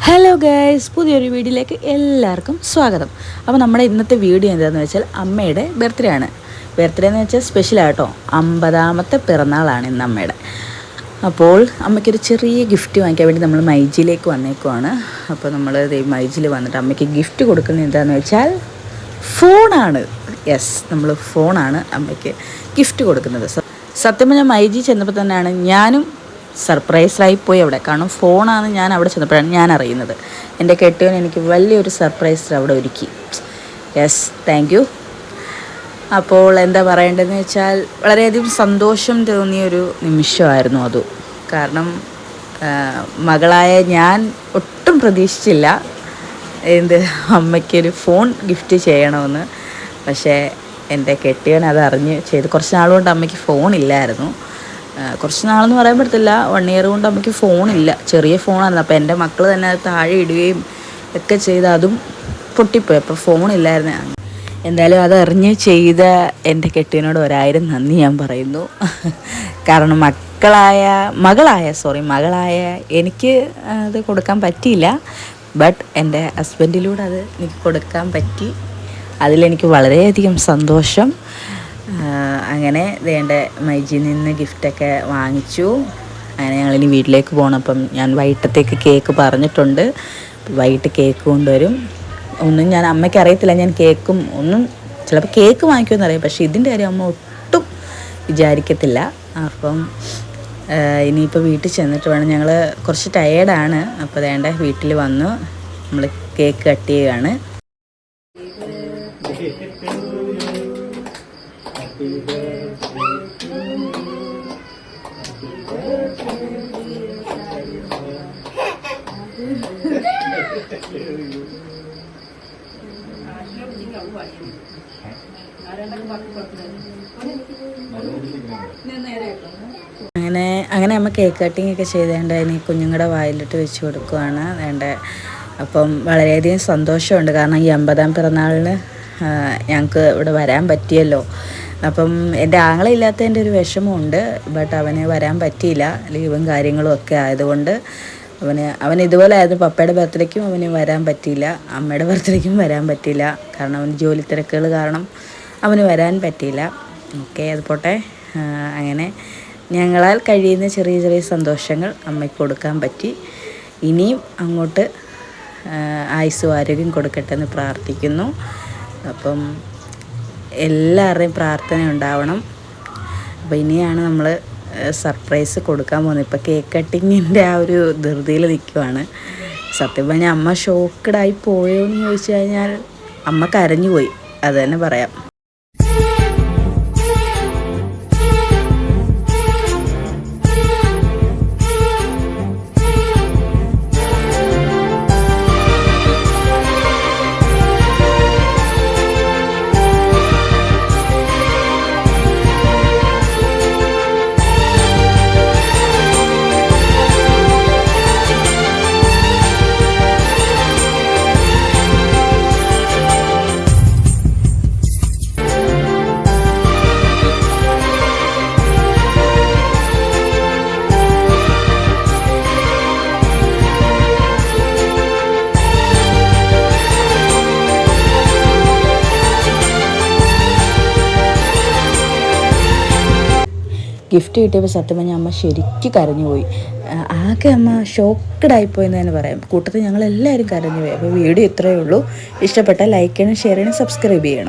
Hello guys, പുതിയൊരു വീഡിയോയിലേക്ക് എല്ലാവർക്കും സ്വാഗതം. അപ്പോൾ നമ്മുടെ ഇന്നത്തെ വീഡിയോ എന്താണെന്ന് വെച്ചാൽ അമ്മയുടെ ബർത്ത്ഡേ ആണ്. ബർത്ത്ഡേ എന്ന് വെച്ചാൽ സ്പെഷ്യലാട്ടോ, 50ാമത്തെ പിറന്നാളാണ് ഇന്ന് അമ്മയുടെ. അപ്പോൾ അമ്മയ്ക്കൊരു ചെറിയ ഗിഫ്റ്റ് വാങ്ങിക്കാൻ വേണ്ടി നമ്മൾ മൈജിയിലേക്ക് വന്നേക്കുവാണ്. അപ്പോൾ നമ്മൾ മൈജിയിൽ വന്നിട്ട് അമ്മയ്ക്ക് ഗിഫ്റ്റ് കൊടുക്കുന്നത് എന്താണെന്ന് വെച്ചാൽ ഫോണാണ്. യെസ്, നമ്മൾ ഫോണാണ് അമ്മയ്ക്ക് ഗിഫ്റ്റ് കൊടുക്കുന്നത്. സത്യം പറഞ്ഞാൽ മൈജി ചെന്നപ്പോൾ തന്നെയാണ് ഞാനും സർപ്രൈസായി പോയി അവിടെ. കാരണം ഫോണാണ് ഞാൻ അവിടെ ചെന്നപ്പോഴാണ് ഞാൻ അറിയുന്നത്. എൻ്റെ കെട്ടിയവൻ എനിക്ക് വലിയൊരു സർപ്രൈസ് അവിടെ ഒരുക്കി. Yes, thank you. അപ്പോൾ എന്താ പറയേണ്ടതെന്ന് വെച്ചാൽ വളരെയധികം സന്തോഷം തോന്നിയൊരു നിമിഷമായിരുന്നു അത്. കാരണം മകളായ ഞാൻ ഒട്ടും പ്രതീക്ഷിച്ചില്ല അമ്മയ്ക്കൊരു ഫോൺ ഗിഫ്റ്റ് ചെയ്യണമെന്ന്. പക്ഷേ എൻ്റെ കെട്ടിയവൻ അത് അറിഞ്ഞ് ചെയ്ത്. കുറച്ച് നാളുകൊണ്ട് അമ്മയ്ക്ക് ഫോണില്ലായിരുന്നു. കുറച്ച് നാളെന്ന് പറയാൻ പറ്റത്തില്ല, 1 ഇയർ കൊണ്ട് അമ്മയ്ക്ക് ഫോണില്ല. ചെറിയ ഫോണായിരുന്നു. അപ്പോൾ എൻ്റെ മക്കൾ തന്നെ അത് താഴെ ഇടുകയും ഒക്കെ ചെയ്ത് അതും പൊട്ടിപ്പോയി. അപ്പോൾ ഫോണില്ലായിരുന്നു. എന്തായാലും അതറിഞ്ഞ് ചെയ്ത എൻ്റെ കെട്ടിയനോട് 1000 നന്ദി ഞാൻ പറയുന്നു. കാരണം മകളായ എനിക്ക് അത് കൊടുക്കാൻ പറ്റിയില്ല. ബട്ട് എൻ്റെ ഹസ്ബൻഡിലൂടെ അത് എനിക്ക് കൊടുക്കാൻ പറ്റി. അതിലെനിക്ക് വളരെയധികം സന്തോഷം. അങ്ങനെ വേണ്ട മൈജിയിൽ നിന്ന് ഗിഫ്റ്റൊക്കെ വാങ്ങിച്ചു. അങ്ങനെ ഞങ്ങളിനി വീട്ടിലേക്ക് പോകണം. അപ്പം ഞാൻ വൈകിട്ടത്തേക്ക് കേക്ക് പറഞ്ഞിട്ടുണ്ട്. വൈകിട്ട് കേക്ക് കൊണ്ടുവരും. ഒന്നും ഞാൻ അമ്മയ്ക്ക് അറിയത്തില്ല, ഞാൻ കേക്കും ഒന്നും ചിലപ്പോൾ കേക്ക് വാങ്ങിക്കുമെന്ന് അറിയാം. പക്ഷേ ഇതിൻ്റെ കാര്യം അമ്മ ഒട്ടും വിചാരിക്കത്തില്ല. അപ്പം ഇനിയിപ്പോൾ വീട്ടിൽ ചെന്നിട്ട് വേണം. ഞങ്ങൾ കുറച്ച് ടയേർഡാണ്. അപ്പോൾ വേണ്ട വീട്ടിൽ വന്നു നമ്മൾ കേക്ക് കട്ട് ചെയ്യുകയാണ്. അങ്ങനെ അമ്മ കേക്ക് കട്ടിങ് ഒക്കെ ചെയ്തേണ്ട ഇനി കുഞ്ഞുങ്ങളുടെ വായിലിട്ട് വെച്ച് കൊടുക്കുവാണ് വേണ്ട. അപ്പം വളരെയധികം സന്തോഷമുണ്ട്. കാരണം ഈ 50ാം പിറന്നാളിന് ഞങ്ങൾക്ക് ഇവിടെ വരാൻ പറ്റിയല്ലോ. അപ്പം എൻ്റെ ആങ്ങളില്ലാത്തതിൻ്റെ ഒരു വിഷമമുണ്ട്. ബട്ട് അവന് വരാൻ പറ്റിയില്ല, ലീവും കാര്യങ്ങളും ഒക്കെ ആയതുകൊണ്ട്. അവൻ ഇതുപോലെ ആയിരുന്നു. പപ്പയുടെ ബർത്ത്ഡേക്കും അവന് വരാൻ പറ്റിയില്ല, അമ്മയുടെ ബർത്ത്ഡേക്കും വരാൻ പറ്റിയില്ല. കാരണം അവന് ജോലി തിരക്കുകൾ കാരണം അവന് വരാൻ പറ്റിയില്ല. ഓക്കെ, അത് പോട്ടെ. അങ്ങനെ ഞങ്ങളാൽ കഴിയുന്ന ചെറിയ ചെറിയ സന്തോഷങ്ങൾ അമ്മയ്ക്ക് കൊടുക്കാൻ പറ്റി. ഇനിയും അങ്ങോട്ട് ആയുസ്സും ആരോഗ്യം കൊടുക്കട്ടെ എന്ന് പ്രാർത്ഥിക്കുന്നു. അപ്പം എല്ലാവരുടെയും പ്രാർത്ഥന ഉണ്ടാവണം. അപ്പോൾ ഇനിയാണ് നമ്മൾ സർപ്രൈസ് കൊടുക്കാൻ പോകുന്നത്. ഇപ്പോൾ കേക്ക് കട്ടിങ്ങിൻ്റെ ആ ഒരു ധൃതിയിൽ നിൽക്കുവാണ്. സത്യം പറഞ്ഞാൽ അമ്മ ഷോക്കഡായി പോയോ എന്ന് ചോദിച്ചു കഴിഞ്ഞാൽ അമ്മ കരഞ്ഞു പോയി, അത് തന്നെ പറയാം. ഗിഫ്റ്റ് കിട്ടിയപ്പോൾ സത്യം പറഞ്ഞാൽ അമ്മ ശരിക്കും കരഞ്ഞുപോയി. ആകെ അമ്മ ഷോക്കഡായിപ്പോയെന്ന് തന്നെ പറയാം. കൂട്ടത്തിൽ ഞങ്ങളെല്ലാവരും കരഞ്ഞുപോയി. അപ്പോൾ വീഡിയോ ഇത്രയേ ഉള്ളൂ. ഇഷ്ടപ്പെട്ടാൽ ലൈക്ക് ചെയ്യണം, ഷെയർ ചെയ്യണം, സബ്സ്ക്രൈബ് ചെയ്യണം.